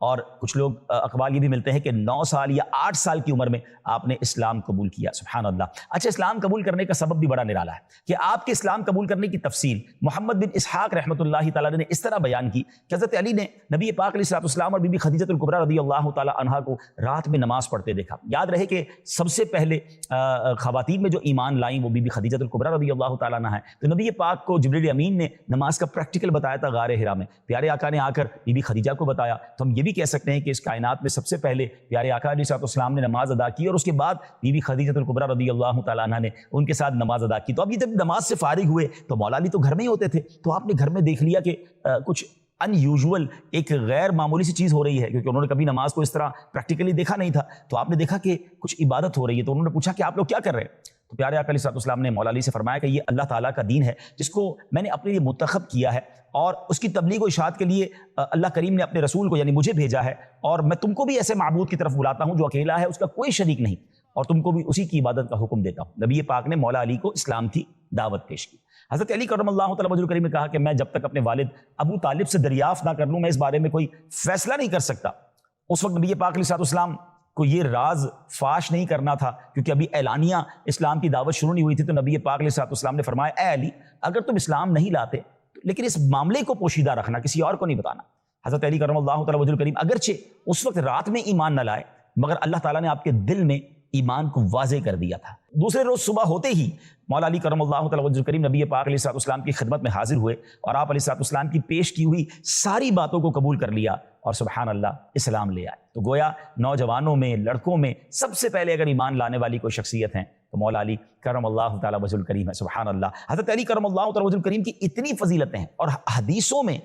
اور کچھ لوگ اقوال یہ بھی ملتے ہیں کہ 9 سال یا 8 سال کی عمر میں آپ نے اسلام قبول کیا. سبحان اللہ. اچھا، اسلام قبول کرنے کا سبب بھی بڑا نرالا ہے کہ آپ کے اسلام قبول کرنے کی تفصیل محمد بن اسحاق رحمۃ اللہ تعالیٰ نے اس طرح بیان کی کہ حضرت علی نے نبی پاک علیہ الصلوۃ والسلام اور بی بی خدیجہ الکبریٰ رضی اللہ تعالیٰ عنہا کو رات میں نماز پڑھتے دیکھا. یاد رہے کہ سب سے پہلے خواتین میں جو ایمان لائیں وہ بی بی خدیجہ الکبریٰ رضی اللہ تعالیٰ عنہا ہے. تو نبی پاک کو جبریل امین نے نماز کا پریکٹیکل بتایا تھا غار حرا میں. پیارے آقا نے آ کر بی بی خدیجہ کو بتایا. تو ہم یہ بھی کہہ سکتے ہیں کہ اس کائنات میں سب سے پہلے پیارے آقا علیہ الصلوۃ والسلام نے نماز ادا کی اور اس کے بعد بی بی خدیجہ الکبریٰ رضی اللہ تعالیٰ عنہا نے ان کے ساتھ نماز ادا کی. تو اب یہ جب نماز سے فارغ ہوئے تو مولا علی تو گھر میں ہی ہوتے تھے. تو آپ نے گھر میں دیکھ لیا کہ کچھ ان یوزول، ایک غیر معمولی سی چیز ہو رہی ہے، کیونکہ انہوں نے کبھی نماز کو اس طرح پریکٹیکلی دیکھا نہیں تھا. تو آپ نے دیکھا کہ کچھ عبادت ہو رہی ہے. تو انہوں نے پوچھا کہ آپ لوگ کیا کر رہے ہیں؟ تو پیارے آقا علیہ الصلوۃ والسلام نے مولا علی سے فرمایا کہ یہ اللہ تعالیٰ کا دین ہے جس کو میں نے اپنے لیے منتخب کیا ہے اور اس کی تبلیغ و اشاعت کے لیے اللہ کریم نے اپنے رسول کو یعنی مجھے بھیجا ہے، اور میں تم کو بھی ایسے معبود کی طرف بلاتا ہوں جو اکیلا ہے، اس کا کوئی شریک نہیں، اور تم کو بھی اسی کی عبادت کا حکم دیتا ہوں. نبی پاک نے مولا علی کو اسلام کی دعوت پیش کی. حضرت علی کرم اللہ تعالیٰ وجہ کریم نے کہا کہ میں جب تک اپنے والد ابو طالب سے دریافت نہ کر لوں میں اس بارے میں کوئی فیصلہ نہیں کر سکتا. اس وقت نبی پاک علیہ الصلوۃ والسلام کو یہ راز فاش نہیں کرنا تھا کیونکہ ابھی اعلانیہ اسلام کی دعوت شروع نہیں ہوئی تھی. تو نبی پاک علیہ الصلوۃ والسلام نے فرمایا اے علی اگر تم اسلام نہیں لاتے لیکن اس معاملے کو پوشیدہ رکھنا، کسی اور کو نہیں بتانا. حضرت علی کرم اللہ تعالیٰ وجہ کریم اگرچہ اس وقت رات میں ایمان نہ لائے مگر اللہ تعالیٰ نے آپ کے دل میں ایمان کو واضح کر دیا تھا. دوسرے روز صبح ہوتے ہی مولا علی کرم اللہ تعالیٰ وجہ کریم نبی پاک علیہ الصلوۃ والسلام کی خدمت میں حاضر ہوئے اور آپ علیہ الصلوۃ والسلام کی پیش کی ہوئی ساری باتوں کو قبول کر لیا اور سبحان اللہ اسلام لے آئے. تو گویا نوجوانوں میں، لڑکوں میں سب سے پہلے اگر ایمان لانے والی کوئی شخصیت ہیں تو مولا علی کرم اللہ تعالیٰ وجہ کریم ہے. سبحان اللہ. حضرت علی کرم اللہ تعالیٰ وجہ کریم کی اتنی فضیلتیں ہیں اور حدیثوں میں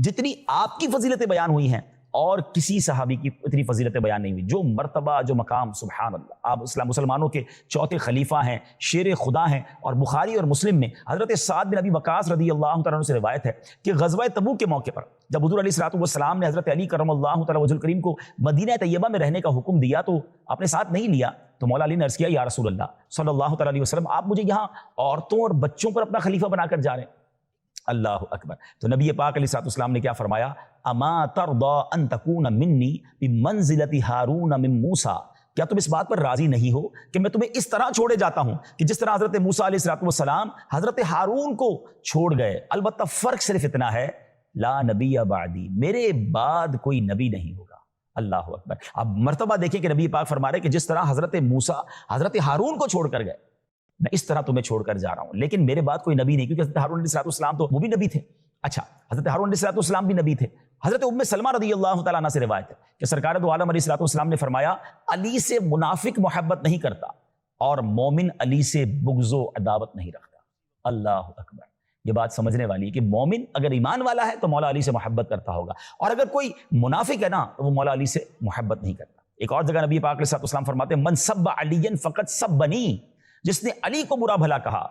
جتنی آپ کی فضیلتیں بیان ہوئی ہیں اور کسی صحابی کی اتنی فضیلتیں بیان نہیں ہوئی. جو مرتبہ، جو مقام، سبحان اللہ. آپ مسلمانوں کے چوتھے خلیفہ ہیں، شیر خدا ہیں. اور بخاری اور مسلم میں حضرت سعد بن ابی وقاص رضی اللہ تعالیٰ عنہ سے روایت ہے کہ غزوہ تبوک کے موقع پر جب حضور علیہ الصلوۃ والسلام نے حضرت علی کرم اللہ تعالیٰ وجہ کریم کو مدینہ طیبہ میں رہنے کا حکم دیا تو آپ نے ساتھ نہیں لیا. تو مولا علی نے عرض کیا یا رسول اللہ صلی اللہ تعالیٰ علیہ وسلم آپ مجھے یہاں عورتوں اور بچوں پر اپنا خلیفہ بنا کر جا رہے ہیں. اللہ اکبر. تو نبی پاک علیہ الصلوۃ والسلام نے کیا فرمایا؟ اما ترضى ان تكون منی بمنزلۃ ہارون من موسیٰ. کیا تم اس بات پر راضی نہیں ہو کہ میں تمہیں اس طرح چھوڑے جاتا ہوں کہ جس طرح حضرت موسیٰ علیہ الصلوۃ والسلام حضرت ہارون کو چھوڑ گئے. البتہ فرق صرف اتنا ہے لا نبی بعدی، میرے بعد کوئی نبی نہیں ہوگا. اللہ اکبر. اب مرتبہ دیکھیں کہ نبی پاک فرما رہے کہ جس طرح حضرت موسیٰ حضرت ہارون کو چھوڑ کر گئے میں اس طرح تمہیں چھوڑ کر جا رہا ہوں، لیکن میرے بعد کوئی نبی نہیں، کیونکہ حضرت ہارون علیہ الصلوۃ والسلام تو وہ بھی نبی تھے. اچھا، حضرت ہارون علیہ الصلوۃ والسلام بھی نبی تھے. حضرت ام سلمہ رضی اللہ تعالیٰ عنہ سے روایت ہے کہ سرکار دو عالم علیہ الصلوۃ والسلام نے فرمایا علی سے منافق محبت نہیں کرتا اور مومن علی سے بغض و عداوت نہیں رکھتا. اللہ اکبر. یہ بات سمجھنے والی ہے کہ مومن اگر ایمان والا ہے تو مولا علی سے محبت کرتا ہوگا، اور اگر کوئی منافق ہے نا تو وہ مولا علی سے محبت نہیں کرتا. ایک اور جگہ نبی پاک علیہ الصلوۃ والسلام فرماتے ہیں من سب علی فقط سبنی، جس نے علی کو برا بھلا کہا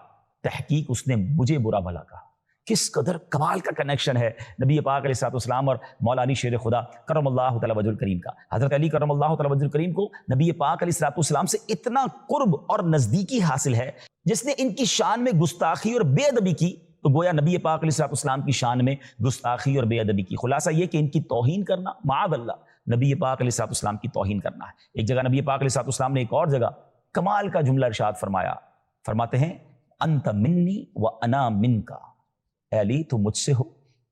تحقیق اس نے مجھے برا بھلا کہا. کس قدر کمال کا کنیکشن ہے نبی پاک علیہ الصلوۃ والسلام اور مولا علی شیر خدا کرم اللہ تعالیٰ وجہ کریم کا. حضرت علی کرم اللہ تعالیٰ وجہ کریم کو نبی پاک علیہ الصلوۃ والسلام سے اتنا قرب اور نزدیکی حاصل ہے جس نے ان کی شان میں گستاخی اور بے ادبی کی تو گویا نبی پاک علیہ الصلوۃ والسلام کی شان میں گستاخی اور بے ادبی کی. خلاصہ یہ کہ ان کی توہین کرنا معاذ اللہ نبی پاک علیہ الصلوۃ والسلام کی توہین کرنا ہے. ایک جگہ نبی پاک علیہ الصلوۃ والسلام نے ایک اور جگہ کمال کا جملہ ارشاد فرمایا. فرماتے ہیں انت منی و انا منکا، اے علی تم مجھ سے ہو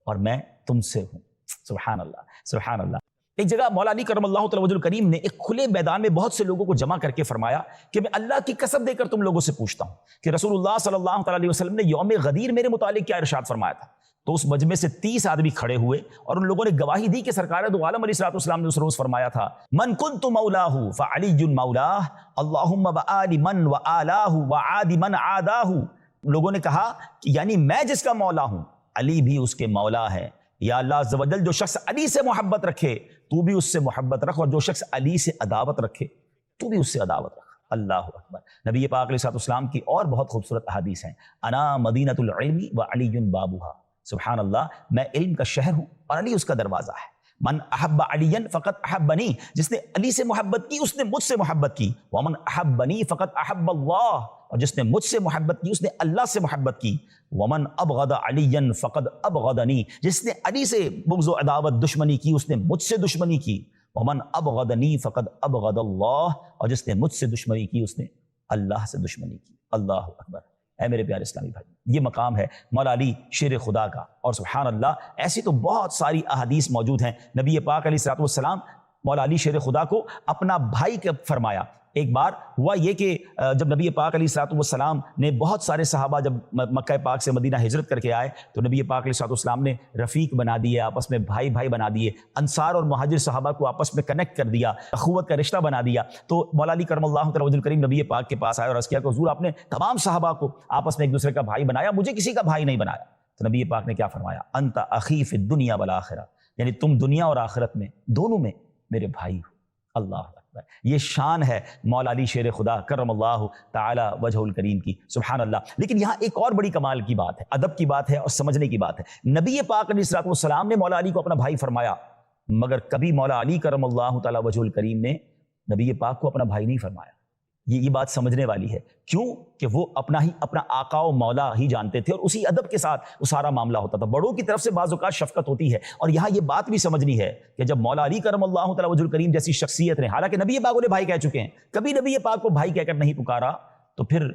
اور میں تم سے ہوں. سبحان اللہ سبحان اللہ. ایک جگہ مولا علی کرم اللہ تعالیٰ وجہ کریم نے ایک کھلے میدان میں بہت سے لوگوں کو جمع کر کے فرمایا کہ میں اللہ کی قسم دے کر تم لوگوں سے پوچھتا ہوں کہ رسول اللہ صلی اللہ تعالیٰ علیہ وسلم نے یوم غدیر میرے متعلق کیا ارشاد فرمایا تھا. تو اس مجمع سے 30 آدمی کھڑے ہوئے اور ان لوگوں نے گواہی دی کہ سرکار دو عالم علیہ الصلوۃ والسلام نے اس روز فرمایا تھا من کنت مولاہ فعلی مولاہ اللہم وآل من وآلاہ وعاد من عاداہ. لوگوں نے کہا کہ یعنی میں جس کا مولا ہوں علی بھی اس کے مولا ہے. یا اللہ عز و جل جو شخص علی سے محبت رکھے تو بھی اس سے محبت رکھ، اور جو شخص علی سے عداوت رکھے تو بھی اس سے عداوت رکھ. اللہ اکبر. نبی پاک علیہ الصلوۃ والسلام کی اور بہت خوبصورت احادیث ہیں. انا مدینۃ العلم وعلی بابها. سبحان اللہ. میں علم کا شہر ہوں اور علی اس کا دروازہ ہے. من احب علی فقط احبنی، جس نے علی سے محبت کی اس نے مجھ سے محبت کی. ومن احبنی فقط احب اللہ، اور جس نے مجھ سے محبت کی اس نے اللہ سے محبت کی. ومن ابغض علیا فقد ابغضنی، جس نے علی سے بغض و عداوت دشمنی کی اس نے مجھ سے دشمنی کی. ومن ابغضنی فقد ابغض اللہ، اور جس نے مجھ سے دشمنی کی اس نے اللہ سے دشمنی کی. اللہ اکبر. اے میرے پیارے اسلامی بھائی، یہ مقام ہے مولا علی شیر خدا کا. اور سبحان اللہ ایسی تو بہت ساری احادیث موجود ہیں. نبی پاک علیہ الصلوۃ والسلام مولا علی شیر خدا کو اپنا بھائی کا فرمایا. ایک بار ہوا یہ کہ جب نبی پاک علیہ الصلوۃ والسلام نے بہت سارے صحابہ جب مکہ پاک سے مدینہ ہجرت کر کے آئے تو نبی پاک علیہ الصلوۃ والسلام نے رفیق بنا دیے، آپس میں بھائی بھائی بنا دیے، انصار اور مہاجر صحابہ کو آپس میں کنیکٹ کر دیا، اخوت کا رشتہ بنا دیا. تو مولا علی کرم اللہ تعالی وجہ الکریم نبی پاک کے پاس آئے اور عرض کیا کہ حضور آپ نے تمام صحابہ کو آپس میں ایک دوسرے کا بھائی بنایا، مجھے کسی کا بھائی نہیں بنایا. تو نبی پاک نے کیا فرمایا؟ انت اخی فی الدنیا والآخرہ، یعنی تم دنیا اور آخرت میں دونوں میں میرے بھائی ہو. اللہ اکبر. یہ شان ہے مولا علی شیر خدا کرم اللہ تعالی وجہ الکریم کی. سبحان اللہ. لیکن یہاں ایک اور بڑی کمال کی بات ہے، ادب کی بات ہے اور سمجھنے کی بات ہے. نبی پاک علیہ الصلوۃ والسلام نے مولا علی کو اپنا بھائی فرمایا، مگر کبھی مولا علی کرم اللہ تعالی وجہ الکریم نے نبی پاک کو اپنا بھائی نہیں فرمایا. یہ بات سمجھنے والی ہے. کیوں؟ کہ وہ اپنا آقا و مولا ہی جانتے تھے اور اسی ادب کے ساتھ وہ سارا معاملہ ہوتا تھا. بڑوں کی طرف سے بعض اوقات شفقت ہوتی ہے، اور یہاں یہ بات بھی سمجھنی ہے کہ جب مولا علی کرم اللہ تعالی وجہ الکریم جیسی شخصیت نے، حالانکہ نبی پاک انہیں بھائی کہہ چکے ہیں، کبھی نبی پاک کو بھائی کہہ کر نہیں پکارا تو پھر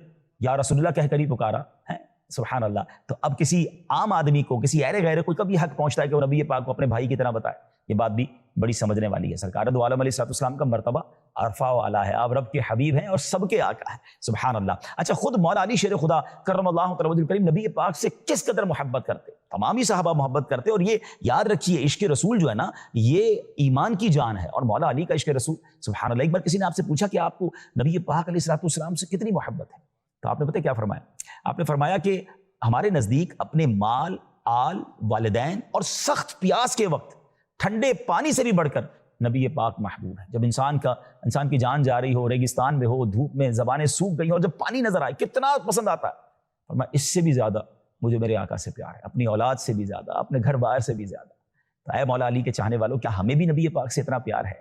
یا رسول اللہ کہہ کر ہی پکارا ہے. سبحان اللہ. تو اب کسی عام آدمی کو، کسی ایرے غیرے کو کبھی حق پہنچتا ہے کہ وہ نبی پاک کو اپنے بھائی کی طرح بتائے؟ یہ بات بھی بڑی سمجھنے والی ہے. سرکار دو عالم علیہ الصلوۃ والسلام کا مرتبہ عرفہ و اعلیٰ ہے، آپ رب کے حبیب ہیں اور سب کے آقا ہیں. سبحان اللہ. اچھا، خود مولا علی شیر خدا کرم اللہ تعالی وجہ الکریم نبی پاک سے کس قدر محبت کرتے، تمام ہی صحابہ محبت کرتے. اور یہ یاد رکھیے، عشق رسول جو ہے نا یہ ایمان کی جان ہے، اور مولا علی کا عشق رسول سبحان اللہ. ایک بار کسی نے آپ سے پوچھا کہ آپ کو نبی پاک علیہ الصلوۃ والسلام سے کتنی محبت ہے، تو آپ نے پتہ کیا فرمایا؟ آپ نے فرمایا کہ ہمارے نزدیک اپنے مال، آل، والدین اور سخت پیاس کے وقت ٹھنڈے پانی سے بھی بڑھ کر نبی پاک محبوب ہے. جب انسان کی جان جا رہی ہو، ریگستان میں ہو، دھوپ میں زبانیں سوکھ گئی ہوں، اور جب پانی نظر آئے کتنا پسند آتا ہے. اور میں اس سے بھی زیادہ مجھے میرے آقا سے پیار ہے، اپنی اولاد سے بھی زیادہ، اپنے گھر بار سے بھی زیادہ. تو اے مولا علی کے چاہنے والوں، کیا ہمیں بھی نبی پاک سے اتنا پیار ہے؟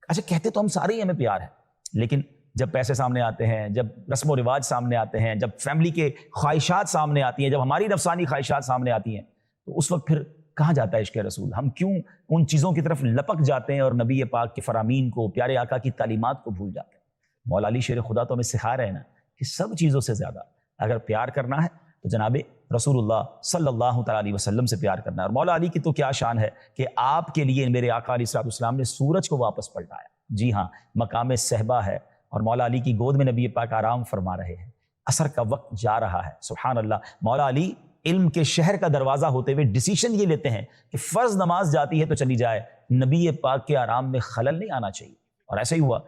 اچھا، کہتے تو ہم سارے ہی ہمیں پیار ہے، لیکن جب پیسے سامنے آتے ہیں، جب رسم و رواج سامنے آتے ہیں، جب فیملی کے خواہشات سامنے آتی ہیں، جب ہماری نفسانی خواہشات سامنے آتی ہیں، تو اس وقت پھر کہاں جاتا ہے عشق رسول؟ ہم کیوں ان چیزوں کی طرف لپک جاتے ہیں اور نبی پاک کے فرامین کو، پیارے آقا کی تعلیمات کو بھول جاتے ہیں؟ مولا علی شیر خدا تو ہمیں سکھا رہے ہیں نا کہ سب چیزوں سے زیادہ اگر پیار کرنا ہے تو جناب رسول اللہ صلی اللہ تعالیٰ علیہ وسلم سے پیار کرنا ہے. اور مولا علی کی تو کیا شان ہے کہ آپ کے لیے میرے آقا علیہ الصلوۃ والسلام نے سورج کو واپس پلٹایا. جی ہاں، مقام صحبہ ہے اور مولا علی کی گود میں نبی پاک آرام فرما رہے ہیں، عصر کا وقت جا رہا ہے. سبحان اللہ. مولا علی علم کے شہر کا دروازہ ہوتے ہوئے ڈیسیشن یہ لیتے ہیں کہ فرض نماز جاتی ہے تو چلی جائے، نبی پاک کے آرام میں خلل نہیں آنا چاہیے. اور ایسا ہی ہوا،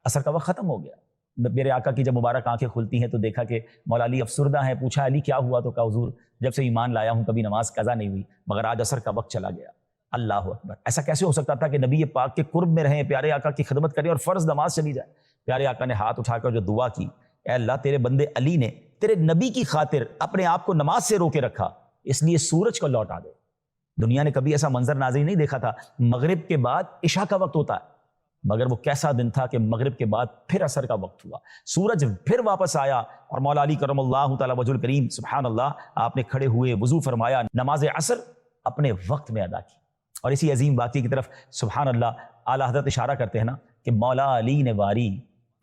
عصر کا وقت ختم ہو گیا. میرے آقا کی جب مبارک آنکھیں کھلتی ہیں تو دیکھا کہ مولا علی افسردہ ہیں. پوچھا علی کیا ہوا؟ تو کہا حضور جب سے ایمان لایا ہوں کبھی نماز قضا نہیں ہوئی، مگر آج عصر کا وقت چلا گیا. اللہ اکبر. ایسا کیسے ہو سکتا تھا کہ نبی پاک کے قرب میں رہیں، پیارے آقا کی خدمت کریں اور فرض نماز چلی جائے؟ پیارے آقا نے ہاتھ اٹھا کر جو دعا کی، اے اللہ تیرے بندے علی نے تیرے نبی کی خاطر اپنے آپ کو نماز سے روکے رکھا، اس لیے سورج کو لوٹا دے. دنیا نے کبھی ایسا منظر ناظرین نہیں دیکھا تھا. مغرب کے بعد عشاء کا وقت ہوتا ہے، مگر وہ کیسا دن تھا کہ مغرب کے بعد پھر عصر کا وقت ہوا، سورج پھر واپس آیا اور مولا علی کرم اللہ تعالی وجہ الکریم سبحان اللہ آپ نے کھڑے ہوئے وضو فرمایا، نماز عصر اپنے وقت میں ادا کی. اور اسی عظیم واقعے کی طرف سبحان اللہ اعلیٰ حضرت اشارہ کرتے ہیں نا کہ مولا علی نے واری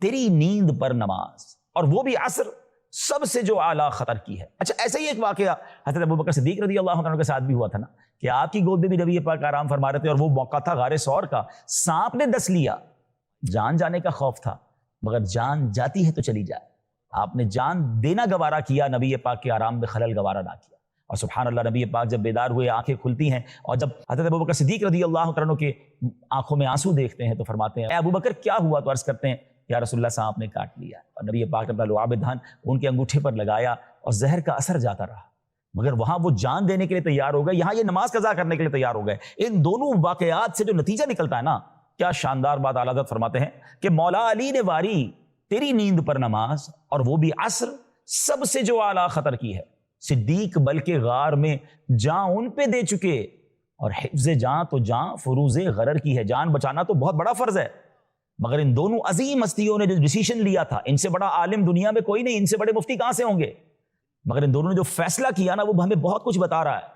تیری نیند پر نماز، اور وہ بھی عصر، سب سے جو اعلیٰ خطر کی ہے. اچھا، ایسا ہی ایک واقعہ حضرت ابوبکر صدیق رضی اللہ عنہ کے ساتھ بھی ہوا تھا نا کہ آپ کی گود میں بھی نبی پاک آرام فرما رہے تھے، اور وہ موقع تھا غار ثور کا. سانپ نے ڈس لیا، جان جانے کا خوف تھا، مگر جان جاتی ہے تو چلی جائے. آپ نے جان دینا گوارا کیا، نبی پاک کے آرام میں خلل گوارا نہ کیا. اور سبحان اللہ نبی پاک جب بیدار ہوئے، آنکھیں کھلتی ہیں، اور جب حضرت ابوبکر صدیق رضی اللہ عنہ کے آنکھوں میں آنسو دیکھتے ہیں تو فرماتے ہیں اے ابوبکر کیا ہوا؟ تو عرض کرتے ہیں یا رسول اللہ سانپ نے کاٹ لیا. اور نبی پاک نے اپنا لعاب دہن ان کے انگوٹھے پر لگایا اور زہر کا اثر جاتا رہا، مگر وہاں وہ جان دینے کے لیے تیار ہو گئے، یہاں یہ نماز قضا کرنے کے لیے تیار ہو گئے. ان دونوں واقعات سے جو نتیجہ نکلتا ہے نا، کیا شاندار بات اعلیٰ حضرت فرماتے ہیں کہ مولا علی نے واری تیری نیند پر نماز، اور وہ بھی عصر، سب سے جو اعلیٰ خطر کی ہے. صدیق بلکہ غار میں جاں ان پہ دے چکے، اور حفظ جاں تو جاں فروز غرر کی ہے. جان بچانا تو بہت بڑا فرض ہے، مگر ان دونوں عظیم ہستیوں نے جو ڈیسیشن لیا تھا، ان سے بڑا عالم دنیا میں کوئی نہیں، ان سے بڑے مفتی کہاں سے ہوں گے، مگر ان دونوں نے جو فیصلہ کیا نا، وہ ہمیں بہت کچھ بتا رہا ہے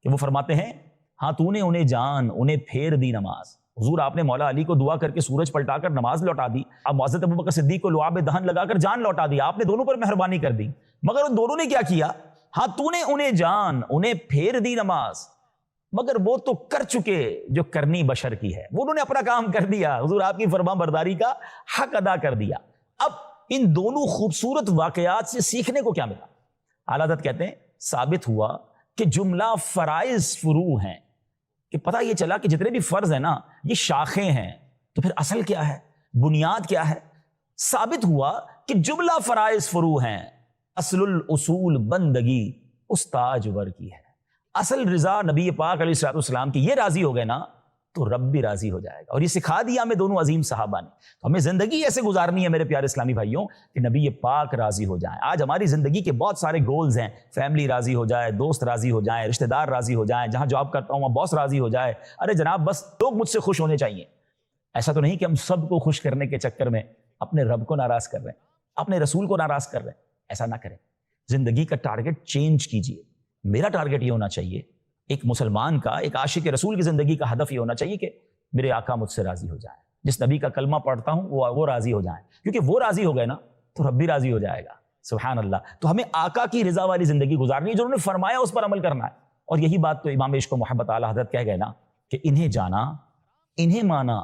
کہ وہ فرماتے ہیں ہاں تو نے انہیں جان، انہیں پھیر دی نماز. حضور آپ نے مولا علی کو دعا کر کے سورج پلٹا کر نماز لوٹا دی، اب حضرت ابوبکر صدیق کو لعاب دہن لگا کر جان لوٹا دی. آپ نے دونوں پر مہربانی کر دی، مگر ان دونوں نے کیا کیا؟ ہاں تو نے انہیں جان، انہیں پھیر دی نماز، مگر وہ تو کر چکے جو کرنی بشر کی ہے. وہ انہوں نے اپنا کام کر دیا، حضور آپ کی فرما برداری کا حق ادا کر دیا. اب ان دونوں خوبصورت واقعات سے سیکھنے کو کیا ملا؟ اعلیٰ حضرت کہتے ہیں ثابت ہوا کہ جملہ فرائض فروع ہیں، کہ پتہ یہ چلا کہ جتنے بھی فرض ہیں نا یہ شاخیں ہیں، تو پھر اصل کیا ہے، بنیاد کیا ہے؟ ثابت ہوا کہ جملہ فرائض فروع ہیں، اصل الاصول بندگی استاج ور کی ہے. اصل رضا نبی پاک علیہ الصلوۃ والسلام کی، یہ راضی ہو گئے نا تو رب بھی راضی ہو جائے گا. اور یہ سکھا دیا ہمیں دونوں عظیم صحابہ نے. تو ہمیں زندگی ایسے گزارنی ہے میرے پیارے اسلامی بھائیوں کہ نبی پاک راضی ہو جائیں. آج ہماری زندگی کے بہت سارے گولز ہیں، فیملی راضی ہو جائے، دوست راضی ہو جائیں، رشتہ دار راضی ہو جائیں، جہاں جاب کرتا ہوں وہاں باس راضی ہو جائے. ارے جناب بس لوگ مجھ سے خوش ہونے چاہیے. ایسا تو نہیں کہ ہم سب کو خوش کرنے کے چکر میں اپنے رب کو ناراض کر رہے ہیں، اپنے رسول کو ناراض کر رہے ہیں. ایسا نہ کریں. زندگی کا ٹارگٹ چینج کیجئے. میرا ٹارگٹ یہ ہونا چاہیے، ایک مسلمان کا، ایک عاشق رسول کی زندگی کا ہدف یہ ہونا چاہیے کہ میرے آقا مجھ سے راضی ہو جائیں، جس نبی کا کلمہ پڑھتا ہوں وہ راضی ہو جائیں، کیونکہ وہ راضی ہو گئے نا تو رب بھی راضی ہو جائے گا. سبحان اللہ. تو ہمیں آقا کی رضا والی زندگی گزارنی ہے، جو انہوں نے فرمایا اس پر عمل کرنا ہے. اور یہی بات تو امام عشق و محبت اعلیٰ حضرت کہہ گئے نا کہ انہیں جانا، انہیں مانا،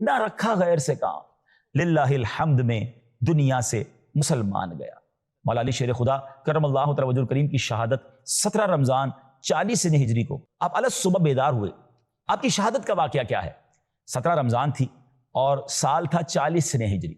نہ رکھا غیر سے کام، للہ الحمد میں دنیا سے مسلمان گیا. مولا علی شیر خدا کرم اللہ تعالی وجہ الکریم کی شہادت 17 رمضان 40 ہجری کو آپ الگ صبح بیدار ہوئے. آپ کی شہادت کا واقعہ کیا ہے؟ 17 رمضان تھی اور سال تھا 40 ہجری.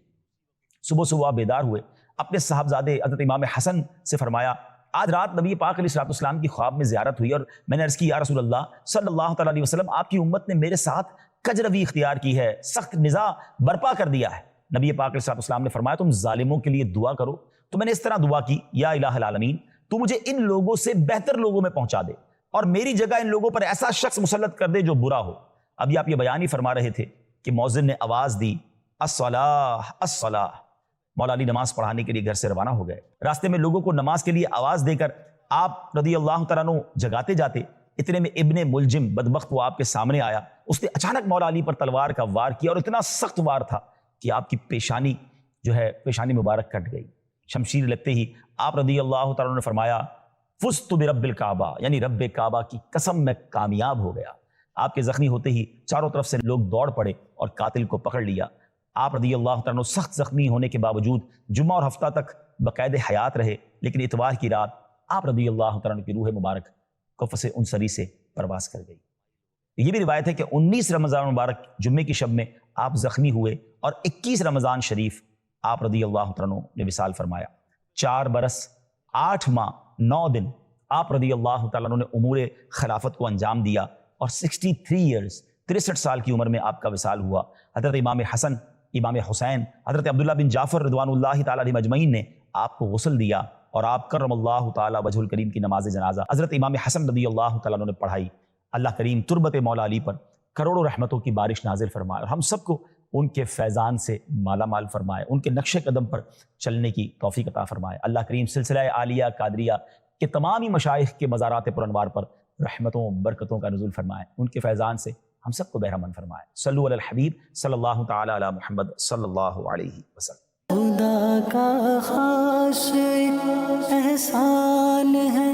صبح صبح آپ بیدار ہوئے، اپنے صاحبزادے حضرت امام حسن سے فرمایا آج رات نبی پاک علیہ الصلوۃ والسلام کی خواب میں زیارت ہوئی اور میں نے عرض کی یا رسول اللہ صلی اللہ تعالیٰ علیہ وسلم، آپ کی امت نے میرے ساتھ کجروی اختیار کی ہے، سخت نزاع برپا کر دیا ہے. نبی پاک علیہ الصلوۃ والسلام نے فرمایا تم ظالموں کے لیے دعا کرو. تو میں نے اس طرح دعا کی یا الہ العالمین تو مجھے ان لوگوں سے بہتر لوگوں میں پہنچا دے اور میری جگہ ان لوگوں پر ایسا شخص مسلط کر دے جو برا ہو. ابھی آپ یہ بیان ہی فرما رہے تھے کہ مؤذن نے آواز دی الصلاۃ الصلاۃ. مولا علی نماز پڑھانے کے لیے گھر سے روانہ ہو گئے. راستے میں لوگوں کو نماز کے لیے آواز دے کر آپ رضی اللہ تعالیٰ عنہ جگاتے جاتے. اتنے میں ابن ملجم بدبخت وہ آپ کے سامنے آیا. اس نے اچانک مولا علی پر تلوار کا وار کیا اور اتنا سخت وار تھا کہ آپ کی پیشانی پیشانی مبارک کٹ گئی. شمشیر لگتے ہی آپ رضی اللہ تعالیٰ عنہ نے فرمایا فزت برب الکعبہ، یعنی رب کعبہ کی قسم میں کامیاب ہو گیا. آپ کے زخمی ہوتے ہی چاروں طرف سے لوگ دوڑ پڑے اور قاتل کو پکڑ لیا. آپ رضی اللہ تعالیٰ عنہ سخت زخمی ہونے کے باوجود جمعہ اور ہفتہ تک باقاعدہ حیات رہے، لیکن اتوار کی رات آپ رضی اللہ تعالیٰ عنہ کی روح مبارک قفس انصری سے پرواز کر گئی. یہ بھی روایت ہے کہ 19 رمضان مبارک جمعے کی شب میں آپ زخمی ہوئے اور 21 رمضان شریف آپ رضی اللہ تعالیٰ عنہ نے وصال فرمایا. 4 برس 8 ماہ 9 دن آپ رضی اللہ تعالیٰ عنہ نے امور خلافت کو انجام دیا اور 63 ایئرز 63 سال کی عمر میں آپ کا وصال ہوا. حضرت امام حسن، امام حسین، حضرت عبداللہ بن جعفر رضوان اللہ تعالیٰ علیہ مجمعین نے آپ کو غسل دیا اور آپ کرم اللہ تعالیٰ وجہ الکریم کی نماز جنازہ حضرت امام حسن رضی اللہ تعالیٰ عنہ نے پڑھائی. اللہ کریم تربت مولا علی پر کروڑوں رحمتوں کی بارش نازل فرمائے اور ہم سب کو ان کے فیضان سے مالا مال فرمائے، ان کے نقش قدم پر چلنے کی توفیق عطا فرمائے. اللہ کریم سلسلہ عالیہ قادریہ کے تمامی مشائخ کے مزارات پر انوار پر رحمتوں برکتوں کا نزول فرمائے، ان کے فیضان سے ہم سب کو بہرمند فرمائے. صلو علی الحبیب صلی اللہ تعالی علی محمد صلی اللہ علیہ وسلم. خدا کا خاص احسان ہے